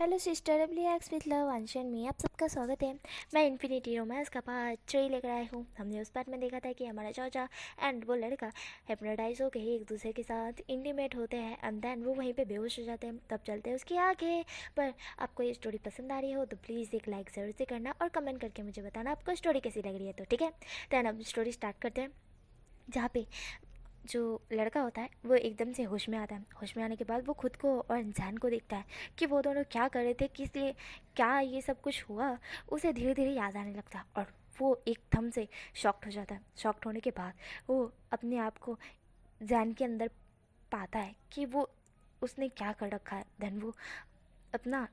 Hello sister W with love अनशन में आप सबका स्वागत है। मैं इन्फिनिटी रोमांस का पार्ट 3 लेकर आई हूँ। हमने उस पार्ट में देखा था कि हमारा चाचा एंड वो लड़का हिप्नोटाइज होकर ही एक दूसरे के साथ इंटीमेट होते हैं एंड देन वो वहीं पे बेहोश हो जाते हैं। तब चलते हैं उसके आगे। पर आपको ये स्टोरी पसंद आ रही हो तो प्लीज़ एक लाइक ज़रूर से करना और कमेंट करके मुझे बताना आपको स्टोरी कैसी लग रही है। तो ठीक है, दैन अब स्टोरी स्टार्ट करते हैं, जहाँ पे जो लड़का होता है वो एकदम से होश में आता है। होश में आने के बाद वो खुद को और इंसान को देखता है कि वो दोनों क्या कर रहे थे, किस लिए क्या ये सब कुछ हुआ। उसे धीरे धीरे याद आने लगता है और वो एकदम से शॉक्ड हो जाता है। शॉक्ड होने के बाद वो अपने आप को जैन के अंदर पाता है कि वो उसने क्या कर रखा है। देन वो अपना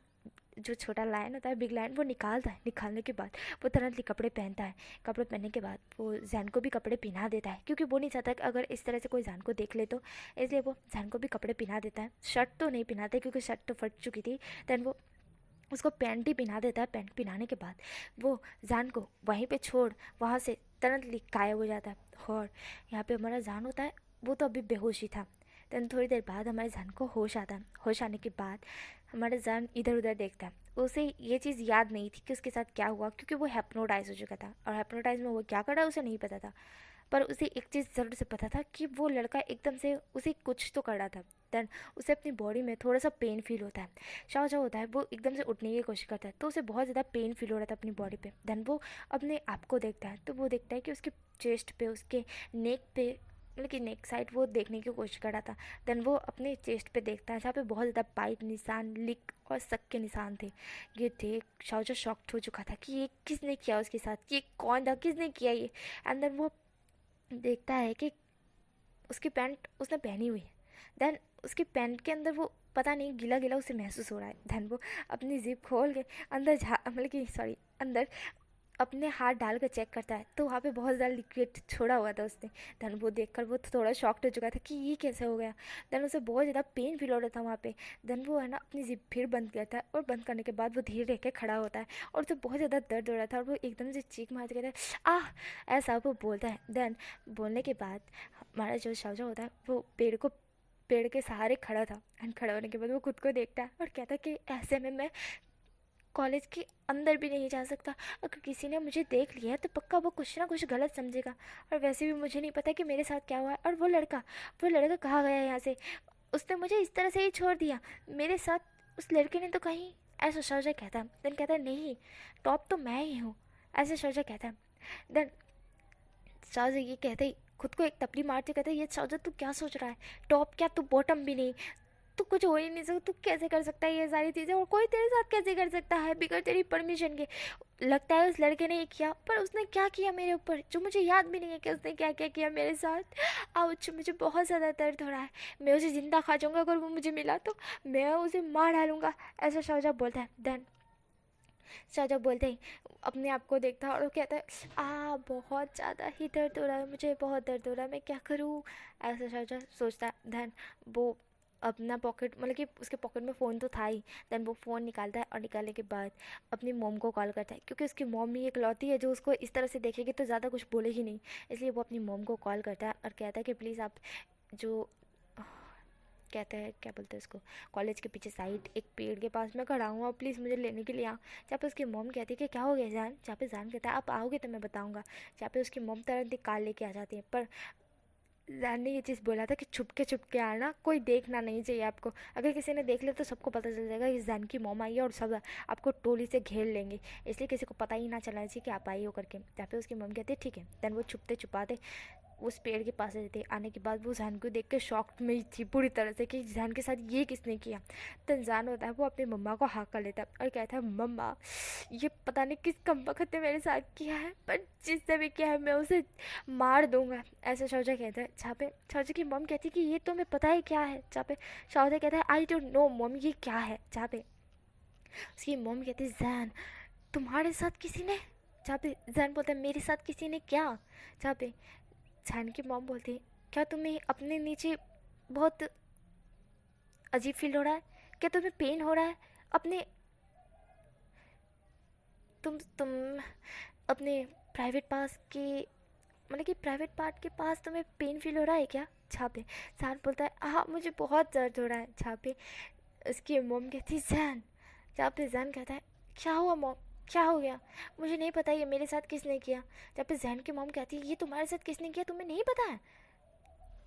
जो छोटा लायन होता है, बिग लायन, वो निकालता है। निकालने के बाद वो तुरंत कपड़े पहनता है। कपड़े पहनने के बाद वो जैन को भी कपड़े पहना देता है, क्योंकि वो नहीं चाहता कि अगर इस तरह से कोई जैन को देख ले तो, इसलिए वो जैन को भी कपड़े पहना देता है। शर्ट तो नहीं पहनाते क्योंकि शर्ट तो फट चुकी थी। देन वो उसको पैंट ही पहना देता है। पैंट पहनाने के बाद वो जान को वहीं पे छोड़ वहाँ से तुरंत गायब हो जाता है। और यहाँ पे हमारा जान होता है, वो तो अभी बेहोश ही था। देन थोड़ी देर बाद हमारे जान को होश आता है। होश आने के बाद हमारा जान इधर उधर देखता है। उसे ये चीज़ याद नहीं थी कि उसके साथ क्या हुआ, क्योंकि वो हेप्नोटाइज हो चुका था और हेप्नोटाइज में वो क्या कर रहा है उसे नहीं पता था। पर उसे एक चीज़ ज़रूर से पता था कि वो लड़का एकदम से उसे कुछ तो कर रहा था। देन उसे अपनी बॉडी में थोड़ा सा पेन फील होता है। शाह जो होता है वो एकदम से उठने की कोशिश करता है, तो उसे बहुत ज़्यादा पेन फील हो रहा था अपनी बॉडी पे। देन वो अपने आप को देखता है, तो वो देखता है कि उसके चेस्ट पे, उसके नेक पे, मतलब कि नेक साइड वो देखने की कोशिश कर रहा था। देन वो अपने चेस्ट पे देखता है, जहाँ पे बहुत ज़्यादा बाइट निशान, लिक और सक के निशान थे। ये देख शाह शॉक्ड हो चुका था कि ये किसने किया उसके साथ, ये कौन था, किसने किया ये। एंड देन वो देखता है कि उसकी पैंट उसने पहनी हुई है। देन उसकी पैंट के अंदर वो पता नहीं गीला गीला उसे महसूस हो रहा है। देन वो अपनी जिप खोल के अंदर मतलब कि सॉरी, अंदर अपने हाथ डाल कर चेक करता है, तो वहाँ पे बहुत ज़्यादा लिक्विड छोड़ा हुआ था उसने। देन वो देखकर वो थोड़ा शॉक्ड हो चुका था कि ये कैसे हो गया। देन उसे बहुत ज़्यादा पेन फील हो रहा था वहाँ पे। देन वो है ना अपनी जिप फिर बंद करता है और बंद करने के बाद वो धीरे रह के खड़ा होता है और उसे बहुत ज़्यादा दर्द हो रहा था और वो एकदम से चीख मार के कहता है आह, ऐसा वो बोलता है। देन बोलने के बाद हमारा जो शाहजहाँ होता है वो पेड़ के सहारे खड़ा था। एंड खड़ा होने के बाद वो खुद को देखता है और कहता है कि ऐसे में मैं कॉलेज के अंदर भी नहीं जा सकता। अगर किसी ने मुझे देख लिया तो पक्का वो कुछ ना कुछ गलत समझेगा, और वैसे भी मुझे नहीं पता कि मेरे साथ क्या हुआ है। और वो लड़का कहाँ गया यहाँ से, उसने मुझे इस तरह से ही छोड़ दिया मेरे साथ, उस लड़के ने तो कहीं, ऐसा शाहजहाँ कहता है। देन कहता है नहीं, टॉप तो मैं ही हूँ, ऐसे शाहजहाँ कहता है। देन शाहजहाँ ये कहते ही खुद को एक तपली मारते कहते ये शाहजहाँ तू क्या सोच रहा है, टॉप क्या, तू बॉटम भी नहीं, तू कुछ हो ही नहीं सकता, तू कैसे कर सकता है ये सारी चीज़ें, और कोई तेरे साथ कैसे कर सकता है बिगैर तेरी परमिशन के। लगता है उस लड़के ने ये किया, पर उसने क्या किया मेरे ऊपर जो मुझे याद भी नहीं है कि उसने क्या क्या किया मेरे साथ। आउच, मुझे बहुत ज़्यादा दर्द हो रहा है, मैं उसे ज़िंदा खा जाऊँगा अगर वो मुझे मिला तो, मैं उसे मार डालूँगा, ऐसा शाहजहाँ बोलता है। देन शाहजहाँ बोलते ही अपने आप को देखता है और वो कहता है बहुत ज़्यादा ही दर्द हो रहा है, मुझे बहुत दर्द हो रहा है, मैं क्या करूँ, ऐसा शाहजहाँ सोचता है। देन वो अपना पॉकेट, मतलब कि उसके पॉकेट में फ़ोन तो था ही। देन वो फ़ोन निकालता है और निकालने के बाद अपनी मॉम को कॉल करता है, क्योंकि उसकी मॉम ही इकलौती है जो उसको इस तरह से देखेगी तो ज़्यादा कुछ बोलेगी नहीं। इसलिए वो अपनी मॉम को कॉल करता है और कहता है कि प्लीज़ आप जो कहते हैं, क्या बोलते हैं उसको, कॉलेज के पीछे साइड एक पेड़ के पास में खड़ा हूँ, आप प्लीज़ मुझे लेने के लिए आओ। जहाँ पे उसकी मॉम कहती है कि क्या हो गया जान, जहाँ पे जान कहता है आप आओगे तो मैं बताऊँगा। जहाँ पे उसकी मॉम तुरंत ही कार लेके आ जाती है। पर जान ने ये चीज़ बोला था कि छुप के आना, कोई देखना नहीं चाहिए आपको, अगर किसी ने देख लिया तो सबको पता चल जाएगा कि जान की मॉम आई है और सब आपको टोली से घेर लेंगे, इसलिए किसी को पता ही ना चलना चाहिए कि आप आई हो करके। जहाँ पे उसकी मॉम कहती है ठीक है। देन वो छुपते छुपाते उस पेड़ के पास रहते आने के बाद वो जहान को देख के शॉक्ड में ही थी पूरी तरह से कि जहान के साथ ये किसने किया। तो जहान होता है वो अपनी मम्मा को हाँ कर लेता है और कहता है मम्मा ये पता नहीं किस कमबख्त ने मेरे साथ किया है, पर जिसने भी किया है मैं उसे मार दूंगा, ऐसा शाहजहाँ कहता है। जहाँ पे शाहजहाँ की मम कहती है कि ये तो मैं पता है क्या है। जहाँ पे शाहजहाँ कहता है आई डोंट नो मम ये क्या है। जहाँ पे उसकी मम कहती है जैन तुम्हारे साथ किसी ने, जहाँ पे जैन बोलता है मेरे साथ किसी ने क्या। जहाँ पे जैन की मॉम बोलती है क्या तुम्हें अपने नीचे बहुत अजीब फील हो रहा है, क्या तुम्हें पेन हो रहा है अपने, तुम अपने प्राइवेट पास के, मतलब कि प्राइवेट पार्ट के पास तुम्हें पेन फील हो रहा है क्या। जहाँ पे जैन बोलता है हाँ मुझे बहुत दर्द हो रहा है। जहाँ पे उसकी मॉम कहती है जैन, जहाँ पे जैन कहता है क्या हुआ मॉम, क्या हो गया, मुझे नहीं पता ये मेरे साथ किसने किया। जहाँ पे जैन की मॉम कहती है ये तुम्हारे साथ किसने किया तुम्हें नहीं पता है,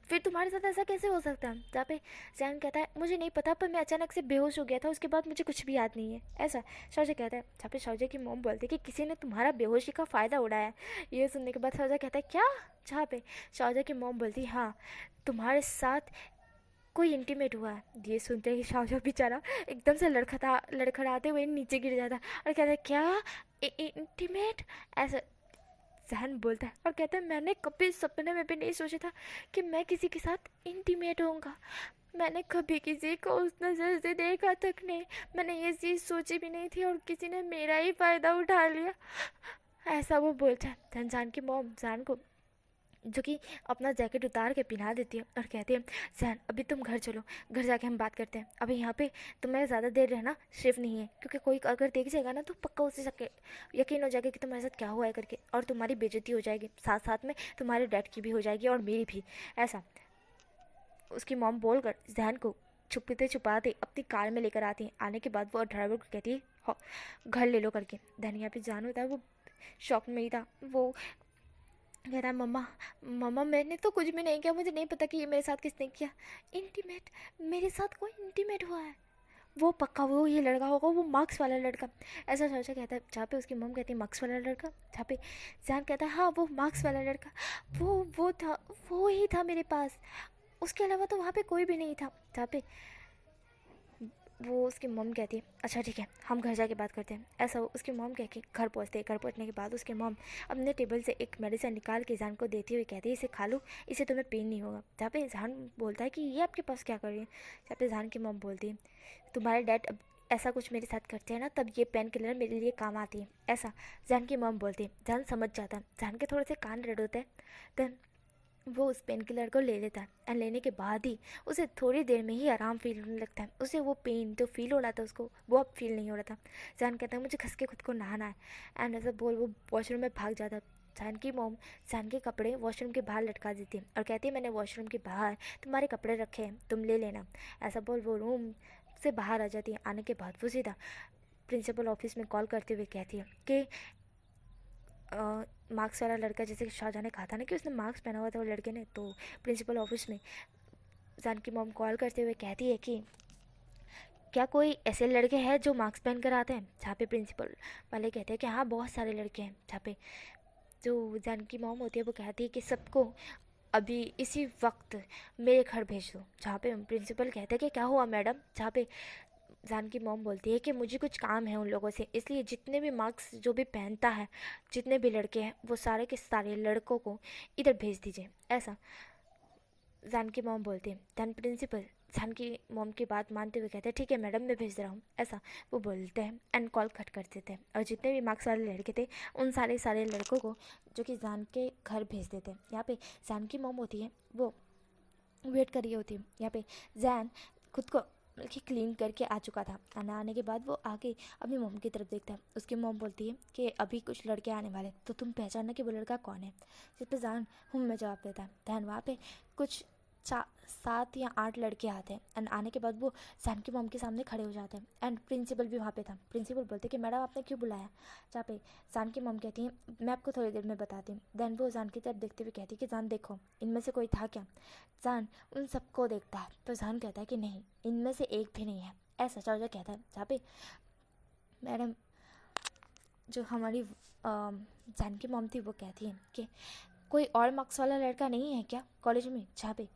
फिर तुम्हारे साथ ऐसा कैसे हो सकता है। जहाँ पे जैन कहता है मुझे नहीं पता पर मैं अचानक से बेहोश हो गया था, उसके बाद मुझे कुछ भी याद नहीं है ऐसा। शौर्य कहता है, जहाँ पे शौर्य की मॉम बोलती है कि किसी ने तुम्हारा बेहोशी का फ़ायदा उड़ाया है। ये सुनने के बाद शौर्य कहता है क्या। जहाँ पे शौर्य की मॉम बोलती है हाँ तुम्हारे साथ कोई इंटीमेट हुआ है। ये सुनते ही शाहजहाँ बेचारा एकदम से लड़खड़ाते हुए नीचे गिर जाता है और कहता है क्या इंटीमेट ऐसा। जहन बोलता है और कहता है मैंने कभी सपने में भी नहीं सोचा था कि मैं किसी के साथ इंटीमेट होऊंगा, मैंने कभी किसी को उस नज़र से देखा तक नहीं, मैंने ये चीज़ सोची भी नहीं थी और किसी ने मेरा ही फ़ायदा उठा लिया ऐसा वो बोलता है। धन जान की मॉम जान को जो कि अपना जैकेट उतार के पहना देती है और कहती है जैन अभी तुम घर चलो, घर जाके हम बात करते हैं, अभी यहाँ पे तुम्हें ज़्यादा देर रहना सेफ नहीं है क्योंकि कोई अगर देख जाएगा ना तो पक्का उसे यकीन हो जाएगा कि तुम्हारे साथ क्या हुआ है करके और तुम्हारी बेइज्जती हो जाएगी, साथ साथ में तुम्हारे डैड की भी हो जाएगी और मेरी भी ऐसा। उसकी मॉम बोल कर जैन को छुपते छुपाते अपनी कार में लेकर आती है। आने के बाद वो ड्राइवर को कहती है घर ले लो करके। धनिया पे जान होता है वो शॉक में ही था, वो कह रहा है मम्मा मम्मा मैंने तो कुछ भी नहीं किया, मुझे नहीं पता कि ये मेरे साथ किसने किया। इंटीमेट, मेरे साथ कोई इंटीमेट हुआ है, वो पक्का वो ये लड़का होगा, वो मार्क्स वाला लड़का ऐसा सोचा कहता है। जहाँ पे उसकी मम कहती है मार्क्स वाला लड़का, जहाँ पे जैन कहता है हाँ वो मार्क्स वाला लड़का वो था, वो ही था मेरे पास, उसके अलावा तो वहाँ पे कोई भी नहीं था। जहाँ पे वो उसकी मॉम कहती है अच्छा ठीक है हम घर जाके बात करते हैं ऐसा। उसकी मॉम कह के घर पहुँचते हैं। घर पहुँचने के बाद उसकी मॉम अपने टेबल से एक मेडिसिन निकाल के जान को देती हुई कहती है इसे खा लो, इससे तुम्हें पेन नहीं होगा। जहाँ पे जान बोलता है कि ये आपके पास क्या कर रही है। जहाँ पे जान की मॉम बोलती है तुम्हारे डैड अब ऐसा कुछ मेरे साथ करते हैं ना तब ये पेन किलर मेरे लिए काम आती है ऐसा। जान की मॉम बोलती है। जान समझ जाता है, जान के थोड़े से कान रेड होते हैं। देन वो उस पेन किलर को ले लेता है एंड लेने के बाद ही उसे थोड़ी देर में ही आराम फील होने लगता है। उसे वो पेन जो फील हो रहा था उसको वो अब फील नहीं हो रहा था। जान कहता है मुझे खस के खुद को नहाना है एंड ऐसा बोल वो वॉशरूम में भाग जाता है। जान की मॉम जान के कपड़े वॉशरूम के बाहर लटका देती है और कहती है मैंने वॉशरूम के बाहर तुम्हारे कपड़े रखे हैं तुम ले लेना ऐसा बोल वो रूम से बाहर आ जाती है। आने के बाद वो सीधा प्रिंसिपल ऑफिस में कॉल करते हुए कहती है कि मार्क्स वाला लड़का, जैसे कि शाहजहाँ ने कहा था ना कि उसने मार्क्स पहना हुआ था वो लड़के ने, तो प्रिंसिपल ऑफिस में जान की मॉम कॉल करते हुए कहती है कि क्या कोई ऐसे लड़के हैं जो मार्क्स पहन कर आते हैं। जहाँ पे प्रिंसिपल वाले कहते हैं कि हाँ बहुत सारे लड़के हैं। जहाँ पे जो जान की मॉम होती है वो कहती है कि सबको अभी इसी वक्त मेरे घर भेज दो। जहाँ पे प्रिंसिपल कहते हैं कि क्या हुआ मैडम। जहाँ पे जान की मॉम बोलती है कि मुझे कुछ काम है उन लोगों से, इसलिए जितने भी मार्क्स जो भी पहनता है जितने भी लड़के हैं वो सारे के सारे लड़कों को इधर भेज दीजिए ऐसा। जान की मॉम बोलती है। धन प्रिंसिपल जान की मॉम की बात मानते हुए कहते हैं ठीक है मैडम मैं भेज रहा हूँ ऐसा वो बोलते हैं एंड कॉल कट कर देते हैं। और जितने भी मार्क्स वाले लड़के थे उन सारे लड़कों को जो कि जान के घर भेज देते हैं। यहाँ पे जान की मॉम होती है वो वेट कर रही होती है। यहाँ पे जैन खुद को बल्कि क्लीन करके आ चुका था। खाना आने के बाद वो आके अपनी मॉम की तरफ देखता है। उसकी मॉम बोलती है कि अभी कुछ लड़के आने वाले तो तुम पहचानना कि वो लड़का कौन है। जिस पे जान मैं जवाब देता है। ध्यान वहाँ पे कुछ 7 या 8 लड़के आते हैं एंड आने के बाद वो जान की मॉम के सामने खड़े हो जाते हैं एंड प्रिंसिपल भी वहाँ पे था। प्रिंसिपल बोलते कि मैडम आपने क्यों बुलाया। जहाँ पे जान की मॉम कहती है मैं आपको थोड़ी देर में बताती हूँ। देन वो जान की तरफ देखते हुए कहती है कि जान देखो इनमें से कोई था क्या। जान उन सबको देखता है तो जान कहता है कि नहीं इनमें से एक भी नहीं है ऐसा चाचा कहता है। जहाँ पे मैडम जो हमारी जान की मॉम थी वो कहती है कि कोई और मार्क्स वाला लड़का नहीं है क्या कॉलेज में। जहाँ पे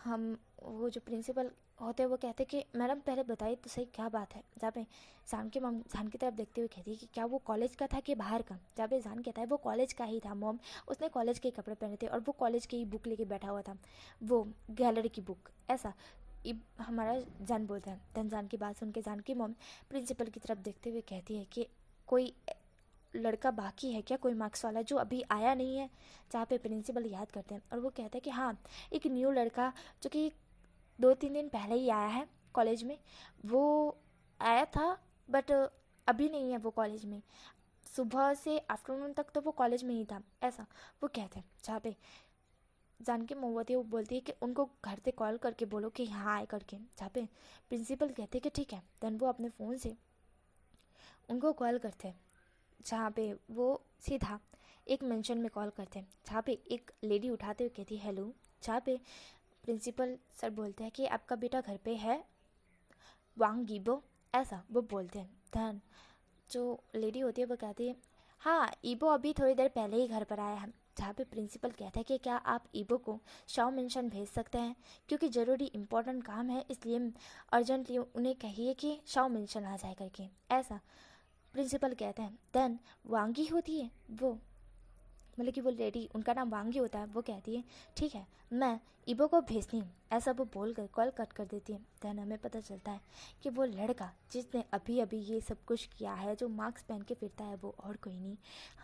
हम वो जो प्रिंसिपल होते हैं वो कहते हैं कि मैडम पहले बताइए तो सही क्या बात है। जहाँ पे जान की मॉम जान की तरफ देखते हुए कहती है कि क्या वो कॉलेज का था कि बाहर का। जहाँ पे जान कहता है वो कॉलेज का ही था मॉम, उसने कॉलेज के कपड़े पहने थे और वो कॉलेज की ही बुक लेके बैठा हुआ था, वो गैलरी की बुक ऐसा। हमारा जान बोलता है। धन जान की बात सुन के जान की मॉम प्रिंसिपल की तरफ देखते हुए कहती है कि कोई लड़का बाकी है क्या कोई मार्क्स वाला जो अभी आया नहीं है। जहाँ पे प्रिंसिपल याद करते हैं और वो कहते हैं कि हाँ एक न्यू लड़का जो कि 2-3 दिन पहले ही आया है कॉलेज में, वो आया था बट अभी नहीं है वो कॉलेज में, सुबह से आफ्टरनून तक तो वो कॉलेज में ही था ऐसा वो कहते हैं। जहाँ पे जान की मौत होती है वो बोलती है कि उनको घर से कॉल करके बोलो कि यहाँ आए करके। जहाँ पे प्रिंसिपल कहते हैं कि ठीक है। देन वो अपने फ़ोन से उनको कॉल करते हैं, जहाँ पे वो सीधा एक मेंशन में कॉल करते हैं, जहाँ पे एक लेडी उठाते हुए कहती है हेलो। जहाँ पे प्रिंसिपल सर बोलते हैं कि आपका बेटा घर पे है, वांग ईबो, ऐसा वो बोलते हैं। धन जो लेडी होती है वो कहती है हाँ ईबो अभी थोड़ी देर पहले ही घर पर आया है। जहाँ पे प्रिंसिपल कहता है कि क्या आप ईबो को शाओ मेंशन भेज सकते हैं, क्योंकि ज़रूरी इम्पोर्टेंट काम है, इसलिए अर्जेंटली उन्हें कहिए कि शाओ मेंशन आ जाए करके, ऐसा प्रिंसिपल कहते हैं। देन वांगी होती है वो, मतलब कि वो लेडी, उनका नाम वांगी होता है, वो कहती है ठीक है मैं ईबो को भेजती हूँ, ऐसा वो बोल कर कॉल कट कर देती है। देन हमें पता चलता है कि वो लड़का जिसने अभी अभी ये सब कुछ किया है, जो मास्क पहन के फिरता है, वो और कोई नहीं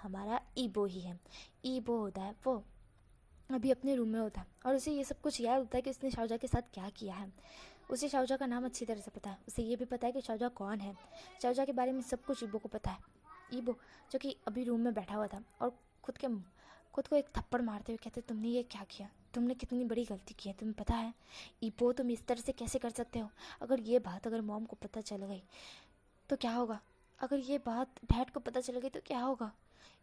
हमारा ईबो ही है। ईबो होता है वो अभी अपने रूम में होता है और उसे ये सब कुछ याद होता है कि उसने शाओजा के साथ क्या किया है। उसे शाओजा का नाम अच्छी तरह से पता है, उसे ये भी पता है कि शाओजा कौन है। शाओजा के बारे में सब कुछ ईबो को पता है। ईबो जो कि अभी रूम में बैठा हुआ था और खुद को एक थप्पड़ मारते हुए कहते तुमने ये क्या किया, तुमने कितनी बड़ी गलती की है, तुम्हें पता है ईबो तुम इस तरह से कैसे कर सकते हो। अगर ये बात अगर मॉम को पता चल गई तो क्या होगा, अगर ये बात डैड को पता चल गई तो क्या होगा।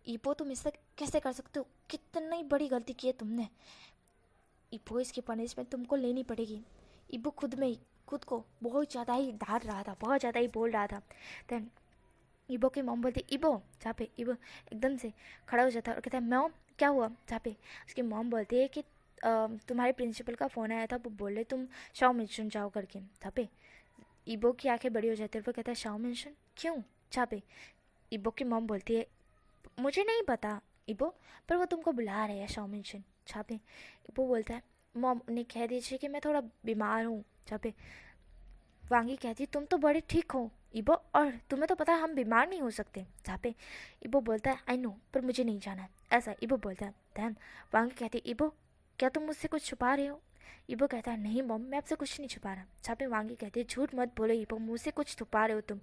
ईबो तुम इससे कैसे कर सकते हो, कितनी बड़ी गलती की है तुमने। ईबो इसकी पनिशमेंट तुमको लेनी पड़ेगी। ईबो खुद को बहुत ज़्यादा ही डांट रहा था, बहुत ज़्यादा ही बोल रहा था। देन ईबो की मॉम बोलती ईबो, जहाँ पे ईबो एकदम से खड़ा हो जाता है और कहता है मॉम क्या हुआ। जहाँ पे उसकी मॉम बोलती है कि तुम्हारे प्रिंसिपल का फ़ोन आया था, वो बोल रहे तुम शाओ मेंशन जाओ करके। जहाँ पे ईबो की आंखें बड़ी हो जाती है और वो कहता है शाओ मेंशन क्यों। जहाँ पे ईबो की मॉम बोलती है मुझे नहीं पता ईबो, पर वो तुमको बुला रहे हैं शाओ मेंशन। जहाँ पे ईबो बोलता है मॉम उन्हें कह दीजिए कि मैं थोड़ा बीमार हूँ। जहाँ पे वांगी कहती तुम तो बड़े ठीक हो ईबो, और तुम्हें तो पता है हम बीमार नहीं हो सकते। जहाँ पे ईबो बोलता है आई नो पर मुझे नहीं जाना है, ऐसा ईबो बोलता है। दैन वांगी कहती ईबो क्या तुम मुझसे कुछ छुपा रहे हो। ईबो कहता है नहीं मॉम मैं आपसे कुछ नहीं छुपा रहा। जहाँ पे वांगी कहती है झूठ मत बोलो ईबो, मुझसे कुछ छुपा रहे हो तुम।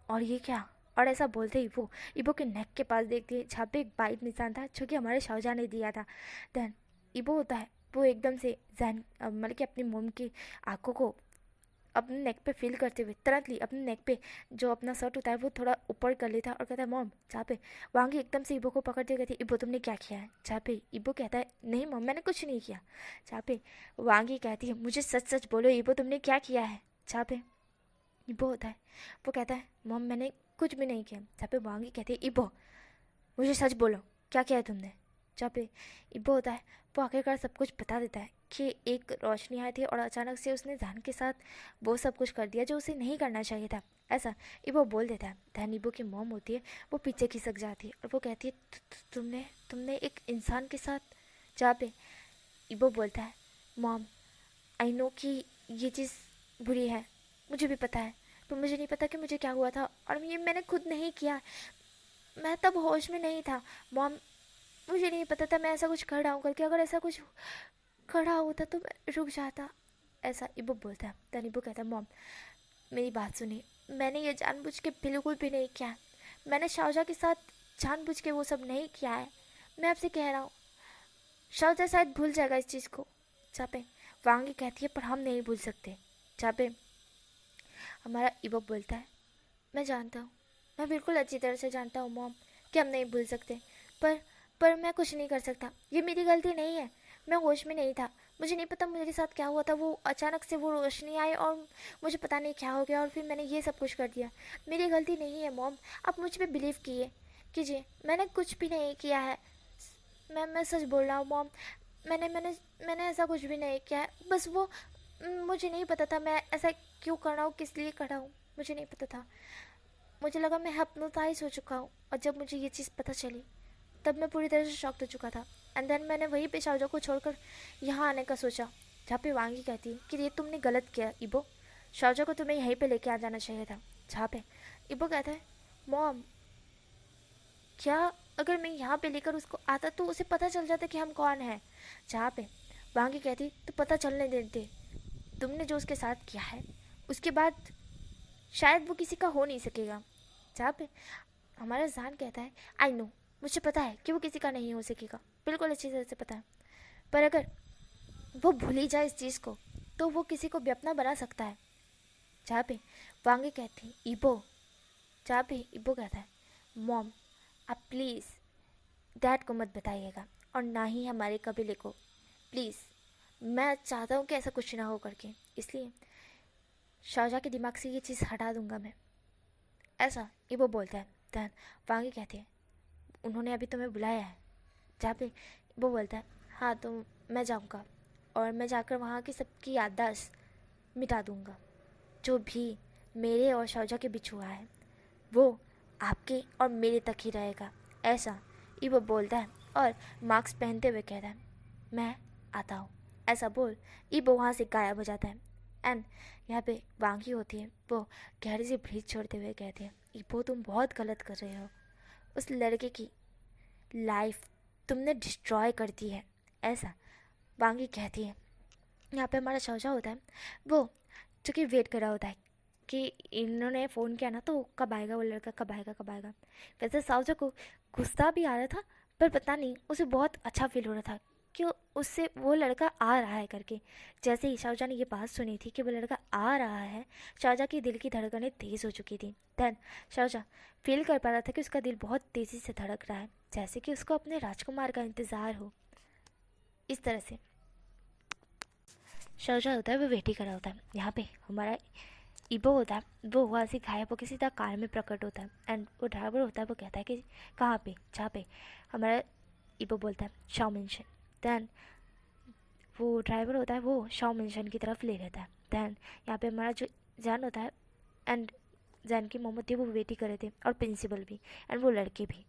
और ये क्या, और ऐसा बोलते ही वो ईबो के नेक के पास देखती है, जहाँ पे एक बाइट निशान था जो कि हमारे शाहजहाँ ने दिया था। देन ईबो होता है वो एकदम से जहन मतलब कि अपनी मोम की आंखों को अपने नेक पे फील करते हुए तुरंत ही अपने नेक पे जो अपना शर्ट होता है वो थोड़ा ऊपर कर लेता है और कहता है मॉम। जहाँ पे वांगी एकदम से ईबो को पकड़ते हुए कहती है ईबो तुमने क्या किया है। जहाँ पे ईबो कहता है नहीं मॉम मैंने कुछ नहीं किया। जहाँ पे वांगी कहती है मुझे सच सच बोलो ईबो तुमने क्या किया है। जहाँ पे ईबो होता है वो कहता है मॉम मैंने कुछ भी नहीं किया। जहाँ पे वांगी कहती है ईबो मुझे सच बोलो क्या किया है तुमने। जहाँ पे ईबो होता है वो आखिरकार सब कुछ बता देता है कि एक रोशनी आई थी और अचानक से उसने जान के साथ वो सब कुछ कर दिया जो उसे नहीं करना चाहिए था, ऐसा ईबो बोल देता है। दैन ईबो की मॉम होती है वो पीछे खिसक जाती है और वो कहती है तुमने तुमने एक इंसान के साथ। जहाँ पे ईबो बोलता है मॉम आई नो कि ये चीज़ बुरी है, मुझे भी पता है, पर मुझे नहीं पता कि मुझे क्या हुआ था और ये मैंने खुद नहीं किया, मैं तब होश में नहीं था मॉम, मुझे नहीं पता था मैं ऐसा कुछ कर रहा हूँ करके, अगर ऐसा कुछ कर रहा होता तो मैं रुक जाता, ऐसा ईबो बोलता है। तन ईबो कहता है मॉम मेरी बात सुनिए, मैंने ये जानबूझ के बिल्कुल भी नहीं किया है, मैंने शाओजा के साथ जानबूझ के वो सब नहीं किया है, मैं आपसे कह रहा हूँ शाओजा शायद भूल जाएगा इस चीज़ को। जहाँ पे वांगी कहती है पर हम नहीं भूल सकते। जहाँ पे हमारा ईबो बोलता है मैं जानता हूँ, मैं बिल्कुल अच्छी तरह से जानता हूँ मॉम कि हम नहीं भूल सकते, पर मैं कुछ नहीं कर सकता, ये मेरी गलती नहीं है, मैं होश में नहीं था, मुझे नहीं पता मेरे साथ क्या हुआ था, वो अचानक से वो रोशनी आई और मुझे पता नहीं क्या हो गया और फिर मैंने ये सब कुछ कर दिया, मेरी गलती नहीं है मॉम, आप मुझ पर बिलीव कीजिए मैंने कुछ भी नहीं किया है, मैं सच बोल रहा हूँ मॉम, मैंने मैंने मैंने ऐसा कुछ भी नहीं किया है, बस वो मुझे नहीं पता था मैं ऐसा क्यों कर रहा हूँ, किस लिए कर रहा हूँ, मुझे नहीं पता था, मुझे लगा मैं हिप्नोटाइज हो चुका हूँ और जब मुझे ये चीज़ पता चली तब मैं पूरी तरह से शॉक्ड हो चुका था। एंड देन मैंने वहीं पे शाओजा को छोड़कर यहाँ आने का सोचा। जहाँ पे वांगी कहती है कि ये तुमने गलत किया ईबो, शाओजा को तुम्हें यहीं पे लेके आ जाना चाहिए था। जहाँ पे ईबो कहता है मॉम क्या अगर मैं यहाँ पे लेकर उसको आता तो उसे पता चल जाता कि हम कौन हैं। जहाँ पे वांगी कहती तो पता चलने देते, तुमने जो उसके साथ किया है उसके बाद शायद वो किसी का हो नहीं सकेगा। जहाँ पे हमारा जान कहता है आई नो, मुझे पता है कि वो किसी का नहीं हो सकेगा, बिल्कुल अच्छी तरह से पता है। पर अगर वो भूल ही जाए इस चीज़ को तो वो किसी को भी अपना बना सकता है। जहाँ पे वांगी कहती इबो, जहाँ पे इबो कहता है मॉम आप प्लीज़ डैड को मत बताइएगा और ना ही हमारे कबीले को, प्लीज़ मैं चाहता हूँ कि ऐसा कुछ ना हो करके, इसलिए शाहजहाँ के दिमाग से ये चीज़ हटा दूंगा मैं, ऐसा इबो बोलता है। दैन वांगी कहती है उन्होंने अभी तुम्हें बुलाया है। जहाँ पे इबो बोलता है हाँ तो मैं जाऊँगा और मैं जाकर वहाँ की सबकी याददाश्त मिटा दूँगा। जो भी मेरे और शाहजहाँ के बीच हुआ है वो आपके और मेरे तक ही रहेगा, ऐसा इबो बोलता है और मास्क पहनते हुए कहता है मैं आता हूँ। ऐसा बोल इबो वहाँ से गायब हो जाता है। एंड यहाँ पे वांगी होती है, वो गहरी सी ब्रीथ छोड़ते हुए कहती है इबो तुम बहुत गलत कर रहे हो, उस लड़के की लाइफ तुमने डिस्ट्रॉय कर दी है, ऐसा वांगी कहती है। यहाँ पे हमारा शाहजहाँ होता है, वो जो कि वेट कर रहा होता है कि इन्होंने फ़ोन किया ना तो कब आएगा वो लड़का, कब आएगा कब आएगा। वैसे शाहजहाँ को गुस्सा भी आ रहा था पर पता नहीं उसे बहुत अच्छा फील हो रहा था कि उससे वो लड़का आ रहा है करके। जैसे ही शाहजहाँ ने ये बात सुनी थी कि वो लड़का आ रहा है, शाहजहाँ की दिल की धड़कनें तेज़ हो चुकी थी। दैन शाहजहाँ फील कर पा रहा था कि उसका दिल बहुत तेज़ी से धड़क रहा है, जैसे कि उसको अपने राजकुमार का इंतज़ार हो। इस तरह से शाहजहाँ होता है वो वेट ही कर रहा होता है। यहाँ पे हमारा इबो होता है, वो वहाँ से गायब होकर सीधा कार में प्रकट होता है। एंड वो ड्राइवर होता है, वो कहता है कि कहाँ पे, जहाँ पे हमारा इबो बोलता है शाओ मेंशन। दैन वो ड्राइवर होता है वो शाओ मेंशन की तरफ ले लेता है। दैन यहाँ पे हमारा जो जान होता है एंड जान की मोहम्मद थी वो वेट ही कर रहे थे और प्रिंसिपल भी एंड वो लड़के भी।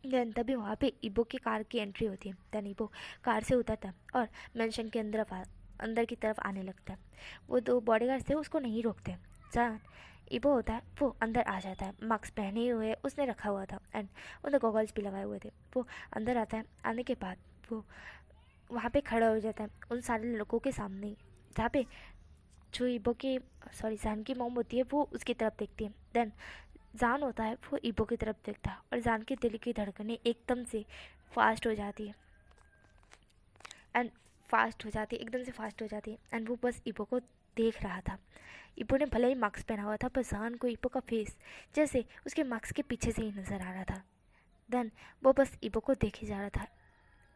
दैन तभी वहाँ पे इबो की कार की एंट्री होती है। दैन इबो कार से उतरता है और मेंशन के अंदर की तरफ आने लगता है। वो दो बॉडीगार्ड्स थे उसको नहीं रोकते। जान इबो होता है वो अंदर आ जाता है, मास्क पहने हुए उसने रखा हुआ था एंड उन्हें गॉगल्स भी लगाए हुए थे। वो अंदर आता है, आने के बाद वो वहाँ पे खड़ा हो जाता है उन सारे लड़कों के सामने ही, जहाँ पे जो इबो की जान की मॉम होती है वो उसकी तरफ देखती है। देन जान होता है वो इबो की तरफ देखता है और जान की दिल की धड़कनें एकदम से फास्ट हो जाती है एंड एकदम से फास्ट हो जाती है एंड वो बस इबो को देख रहा था। इबो ने भले ही मास्क पहना हुआ था पर जान को इबो का फेस जैसे उसके मास्क के पीछे से ही नज़र आ रहा था। देन वो बस इबो को देखे जा रहा था।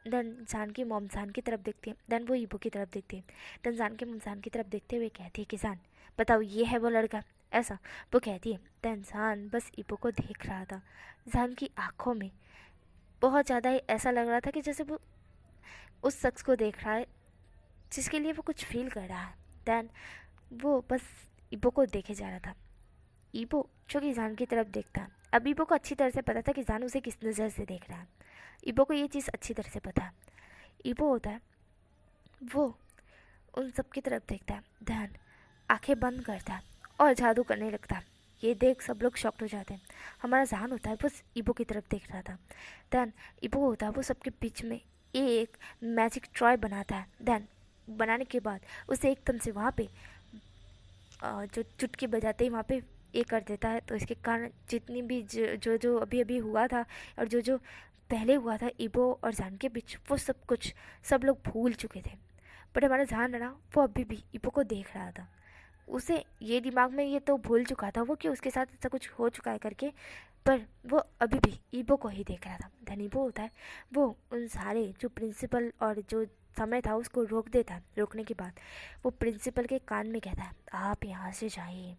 देन जान की मॉम जान की तरफ देखती है, देन वो इबो की तरफ देखती है। देन जान की मॉम जान की तरफ देखते हुए कहती है कि जान बताओ ये है वो लड़का, ऐसा वो कहती है। देन जान बस इबो को देख रहा था। जान की आँखों में बहुत ज़्यादा ऐसा लग रहा था कि जैसे वो उस शख्स को देख रहा है जिसके लिए वो कुछ फील कर रहा है। देन वो बस इबो को देखे जा रहा था। इबो जो कि जान की तरफ देखता है। अब इबो को अच्छी तरह से पता था कि जान उसे किस नज़र से देख रहा है। इबो को ये चीज़ अच्छी तरह से पता है। इबो होता है वो उन सब की तरफ देखता है, ध्यान आंखें बंद करता है और जादू करने लगता है। ये देख सब लोग शॉक्ड हो जाते हैं। हमारा जहान होता है बस इबो की तरफ देख रहा था। देन इबो होता है वो सबके बीच में एक मैजिक ट्रॉय बनाता है। देन बनाने के बाद उसे एकदम से वहाँ पे जो चुटकी बजाते ही वहाँ पे ये कर देता है। तो इसके कारण जितनी भी जो अभी अभी हुआ था और जो पहले हुआ था इबो और जान के बीच, वो सब कुछ सब लोग भूल चुके थे। बट हमारा जान है ना वो अभी भी इबो को देख रहा था। उसे ये दिमाग में ये तो भूल चुका था वो कि उसके साथ ऐसा कुछ हो चुका है करके, पर वो अभी भी इबो को ही देख रहा था। धन इबो होता है वो उन सारे जो प्रिंसिपल और जो समय था उसको रोक देता है। रोकने के बाद वो प्रिंसिपल के कान में कहता है आप यहाँ से जाइए,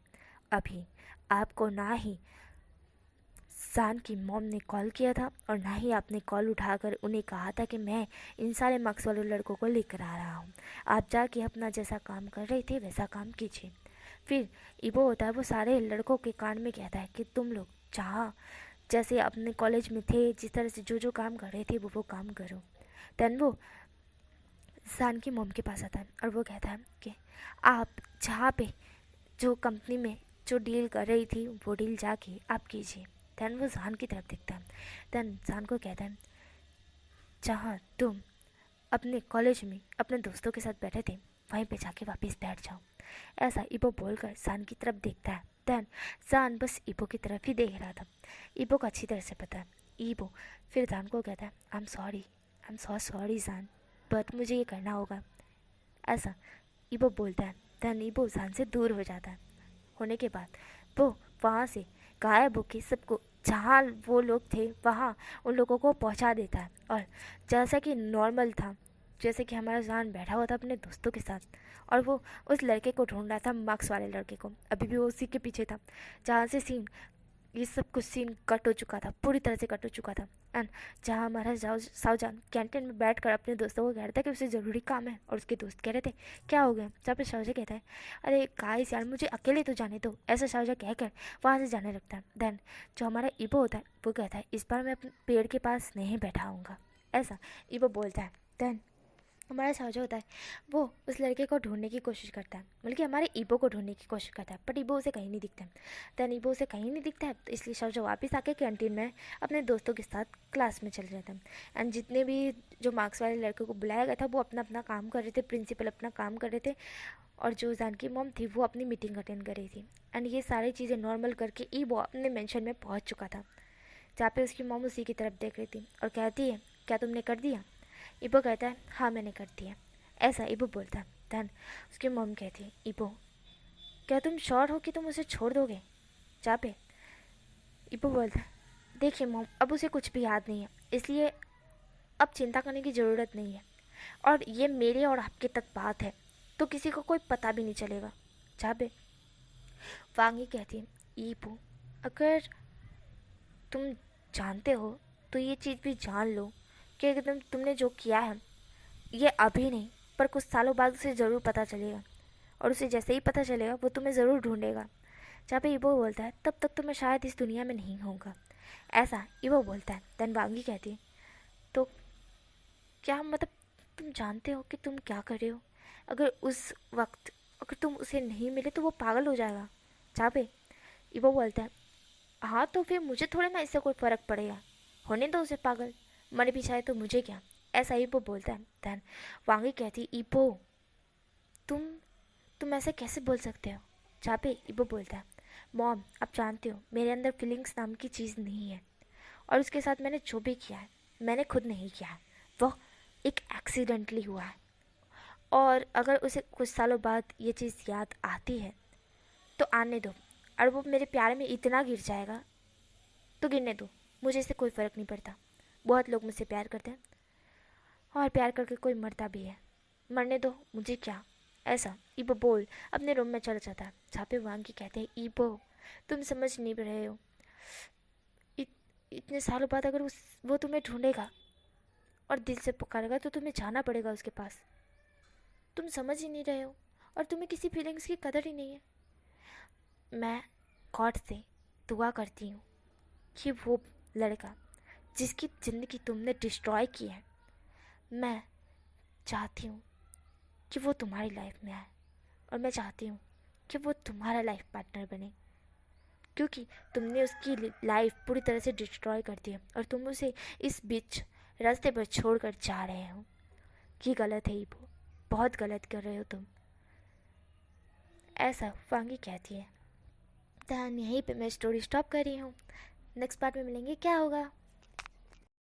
अभी आपको ना ही जान की मॉम ने कॉल किया था और ना ही आपने कॉल उठाकर उन्हें कहा था कि मैं इन सारे मार्क्स वाले लड़कों को लेकर आ रहा हूँ। आप जाके अपना जैसा काम कर रहे थे वैसा काम कीजिए। फिर इबो होता है वो सारे लड़कों के कान में कहता है कि तुम लोग जहाँ जैसे अपने कॉलेज में थे जिस तरह से जो काम कर रहे थे वो काम करो। देन वो जान की मॉम के पास आता है और वो कहता है कि आप जहाँ पे जो कंपनी में जो डील कर रही थी वो डील जाके आप कीजिए। देन वो जान की तरफ देखता है। देन जान को कहता है जहाँ तुम अपने कॉलेज में अपने दोस्तों के साथ बैठे थे वहीं पे जाके वापस बैठ जाओ। ऐसा इबो बोलकर जान की तरफ देखता है। देन जान बस इबो की तरफ ही देख रहा था। इबो को अच्छी तरह से पता है। इबो फिर जान को कहता है I am sorry, I am so sorry जान, बट मुझे ये करना होगा, ऐसा ईबो बोलता है। देन ईबो जान से दूर हो जाता है। होने के बाद वो वहाँ से गायब होके सबको, जहाँ वो लोग थे वहाँ उन लोगों को पहुँचा देता है। और जैसा कि नॉर्मल था, जैसे कि हमारा जान बैठा हुआ था अपने दोस्तों के साथ, और वो उस लड़के को ढूंढ रहा था, मार्क्स वाले लड़के को। अभी भी वो उसी के पीछे था। जहाँ से सीन, ये सब कुछ सीन कट हो चुका था, पूरी तरह से कट हो चुका था। एंड जहाँ हमारा सावजान कैंटीन में बैठकर अपने दोस्तों को कह रहा था कि उसे ज़रूरी काम है, और उसके दोस्त कह रहे थे क्या हो गया। जहाँ पे शाहजा कहता है अरे गाइस यार मुझे अकेले तो जाने दो, ऐसा शाहजा कहकर वहाँ से जाने लगता है। देन जो हमारा ईबो होता है वो कहता है इस बार मैं अपने पेड़ के पास नहीं बैठा आऊँगा, ऐसा ईबो बोलता है। देन हमारा शाहजा होता है वो उस लड़के को ढूंढने की कोशिश करता है, बल्कि हमारे ईबो को ढूंढने की कोशिश करता है, बट ईबो उसे कहीं नहीं दिखता है। देन ईबो उसे कहीं नहीं दिखता है, तो इसलिए शाहजा वापस आके कैंटीन में अपने दोस्तों के साथ क्लास में चले जाता है। एंड जितने भी जो मार्क्स वाले लड़कों को बुलाया गया था वो अपना अपना काम कर रहे थे, प्रिंसिपल अपना काम कर रहे थे, और जो जान की मॉम थी वो अपनी मीटिंग अटेंड कर रही थी। एंड ये सारी चीज़ें नॉर्मल करके ईबो अपने मेंशन में पहुँच चुका था, जहाँ पे उसकी मॉम उसी की तरफ देख रही थी और कहती है क्या तुमने कर दिया। ईबो कहता है हाँ मैंने कर दिया, ऐसा ईबो बोलता है। धन उसकी मॉम कहती है ईबो क्या तुम श्योर हो कि तुम उसे छोड़ दोगे। जहाँ पे ईबो बोलता है देखिए मॉम अब उसे कुछ भी याद नहीं है, इसलिए अब चिंता करने की ज़रूरत नहीं है, और ये मेरे और आपके तक बात है तो किसी को कोई पता भी नहीं चलेगा। जहाँ पे वांगी कहती है ईबो अगर तुम जानते हो तो ये चीज़ भी जान लो कि एकदम तुमने जो किया है ये अभी नहीं पर कुछ सालों बाद उसे ज़रूर पता चलेगा, और उसे जैसे ही पता चलेगा वो तुम्हें ज़रूर ढूंढेगा। जहाँ पे ईबो बोलता है तब तक तो मैं शायद इस दुनिया में नहीं होऊंगा, ऐसा ईबो बोलता है। देन वांगी कहती है तो क्या मतलब तुम जानते हो कि तुम क्या कर रहे हो, अगर उस वक्त अगर तुम उसे नहीं मिले तो वो पागल हो जाएगा। जहाँ पे ईबो बोलता है हाँ तो फिर मुझे थोड़े ना इससे कोई फ़र्क पड़ेगा, होने दो उसे पागल, मर भी जाए तो मुझे क्या, ऐसा ईबो बोलता है। देन वांगी कहती ईबो तुम तुम ऐसे कैसे बोल सकते हो। जहाँ पे ईबो बोलता है मॉम आप जानते हो मेरे अंदर फीलिंग्स नाम की चीज़ नहीं है, और उसके साथ मैंने जो भी किया है मैंने खुद नहीं किया है, वो एक एक्सीडेंटली हुआ है, और अगर उसे कुछ सालों बाद ये चीज़ याद आती है तो आने दो, और वो मेरे प्यार में इतना गिर जाएगा तो गिरने दो, मुझे इससे कोई फ़र्क नहीं पड़ता। बहुत लोग मुझसे प्यार करते हैं और प्यार करके कोई मरता भी है, मरने दो मुझे क्या, ऐसा ईबो बोल अपने रूम में चला जाता है। जहाँ पे वांगी कहते हैं ईबो तुम समझ नहीं रहे हो, इतने सालों बाद अगर वो तुम्हें ढूंढेगा और दिल से पुकारेगा तो तुम्हें जाना पड़ेगा उसके पास, तुम समझ ही नहीं रहे हो और तुम्हें किसी फीलिंग्स की कदर ही नहीं है। मैं गॉड से दुआ करती हूँ कि वो लड़का जिसकी ज़िंदगी तुमने डिस्ट्रॉय की है, मैं चाहती हूँ कि वो तुम्हारी लाइफ में आए, और मैं चाहती हूँ कि वो तुम्हारा लाइफ पार्टनर बने, क्योंकि तुमने उसकी लाइफ पूरी तरह से डिस्ट्रॉय कर दी है और तुम उसे इस बीच रास्ते पर छोड़कर जा रहे हो। ये गलत है ईबो, बहुत गलत कर रहे हो तुम, ऐसा वांगी कहती है। तो यहीं पे मैं स्टोरी स्टॉप कर रही हूँ, नेक्स्ट पार्ट में मिलेंगे क्या होगा।